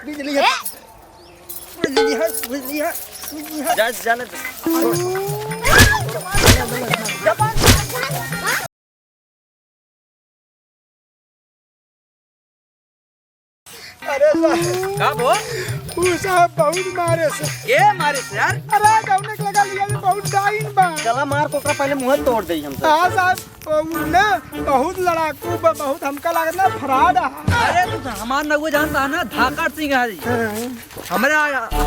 बिजली है, बिजली है, बिजली है, बिजली है। जा जाने अरे साहब का बोल वो साहब बहुत मारे से। के मारे से यार? अरे गौने के लगा लिया भी बहुत डाइन बा। चला मार को पहले मुंह तोड़ दे हम सब। हाँ साहब वो ना बहुत लड़ाकू बा, बहुत हमका लागत ना फ्रॉड है। अरे तू हमार नगो जानता है ना धाकड़ सिंह है हमारे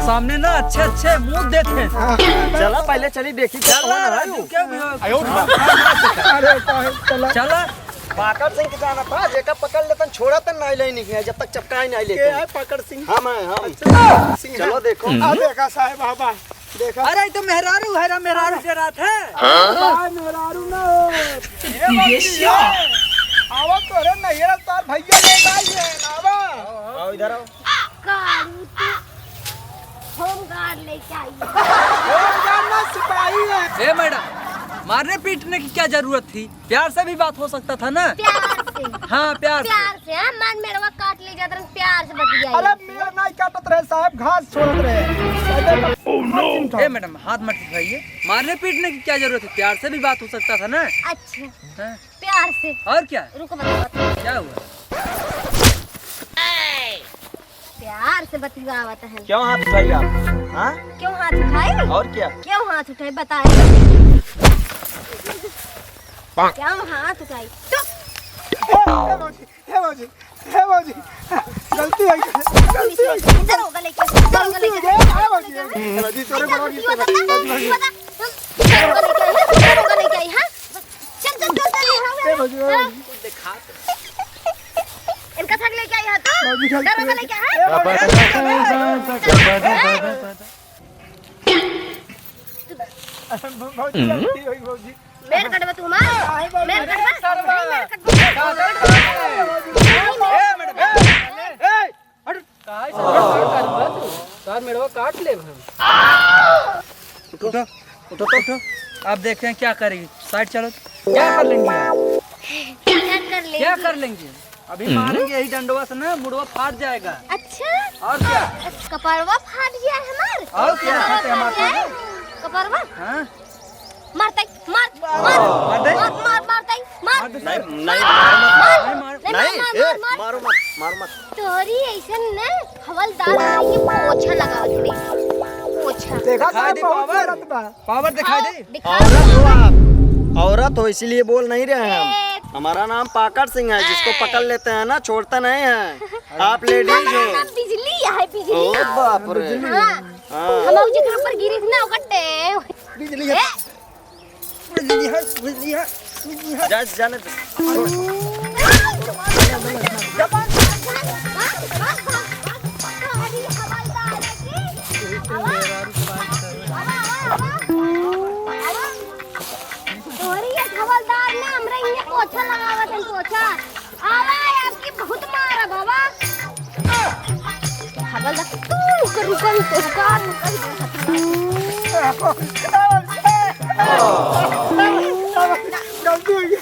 सामने ना अच्छे अच्छे मुंह देते हैं। चला पहले चली देखी क्या कौन है वो। अरे चला चला पाकड़ सिंह के जाना था जेका पकड़ लेतन छोड़ा तन नहीं ले नहीं जब तक चपका ही नहीं के लेते है पकड़ सिंह। हम चलो देखो। आ देखा साहब बाबा देखा। अरे तो मेहरारू है मेहरारू के रात है। हाँ मेहरारू ना आवा तो रे नहीं है तार भैया ले आई है आवा। आओ इधर आओ। होम गार्ड लेके आई होम गार्ड ना सिपाही है। ए मैडम मारने पीटने की क्या जरूरत थी? प्यार से भी बात हो सकता था ना। प्यार से हाँ प्यार से। प्यार से हाँ मन मेरा काट ले जाता प्यार से बतियाई। अरे मेरा नहीं काटत रहे साहब घास छोड़त रहे। Oh no. ए मैडम हाथ मत उठाइए। मारने पीटने की क्या जरूरत है? प्यार से भी बात हो सकता था ना। अच्छा हाँ? प्यार से। और क्या रुको बताओ क्या हुआ? प्यार से बतियावत है। क्यों हाथ उठाई आप? हाँ क्यों हाथ उठाए? और क्या? क्यों हाथ उठाए बताए? क्या हाथ उठाई? हे मौजी गलती है गलती है इधर होगा लेके इधर होगा गलती लेके है हे मौजी राजी तोरे बड़ा की बता इधर होगा लेके आई हाँ चल चल चल हे मौजी दिखा इनका थक लेके आई हाथ मौजी इधर होगा लेके हाँ मौजी गलती हुई मौजी। मेर कटवा तू हमार मेर कटवा सर मेरे को काट ले उठो उठो उठो। आप देखते हैं क्या करेगी। साइड चलो। क्या कर लेंगे आप? क्या कर लेंगे? अभी मारेंगे यही डंडवा से ना मुड़वा फाट जाएगा। अच्छा और क्या? कपड़वा फाट गया है हमार। और क्या खाते हमारे? कपड़वा हाँ मारता मार मार मार मार मारता मार नहीं मारो मत मारो मत। तोरी ऐसा न हवलदार ये पोछा लगा दे पोछा देखा दिखाई दे बहुत पावर। गलत बा। पावर दिखाई दे। औरत हो आप, औरत हो इसीलिए बोल नहीं रहे हैं हम। हमारा नाम पाकड़ सिंह है, जिसको पकड़ लेते हैं ना छोड़ता नहीं है। आप लेडीज हो। बिजली है बिजली। ओ बाप रे। हाँ हाँ हम जिक्र पर गिरी थी ना ओकटे बिजली है, बिजली है, बिजली है, बिजली है। जा जाने हवलदार ने हमरा ये पोछा लगावत है पोछा आवा आपकी बहुत मारा बाबा हवलदार तू रुको गलती हो गई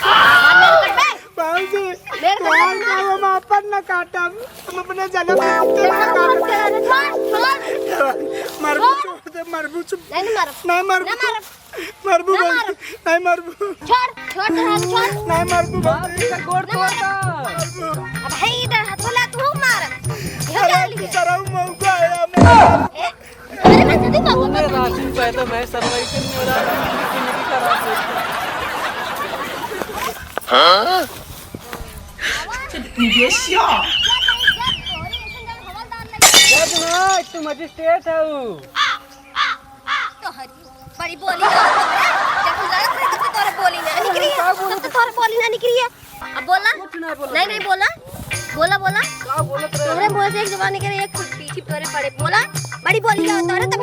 बाबूजी हम अपन न काटम हम अपने जन्म मरबू छोड़ दे मरबू चुप नहीं मरबू मरबू नहीं मरबू छोड़ नहीं मरबू गोड़ तोड़ता। अब है इधर हथोला तू मार अरे सराऊ मौका आया अरे मैं जल्दी कहूं मैं राशन पैदा मैं सरवाई करने वाला नहीं करा जज ना तू मजिस्ट्रेट है वो। बड़ी बोली जब गुजारा करे तब तोरे बोली ना निकली है तब तो तोरे बोली ना निकली है अब बोला नहीं बोला बोला क्या बोलत रहे? तोरे मुंह से एक जबान निकले एक पीछे तोरे पड़े बोला बड़ी बोली क्या तोरे तब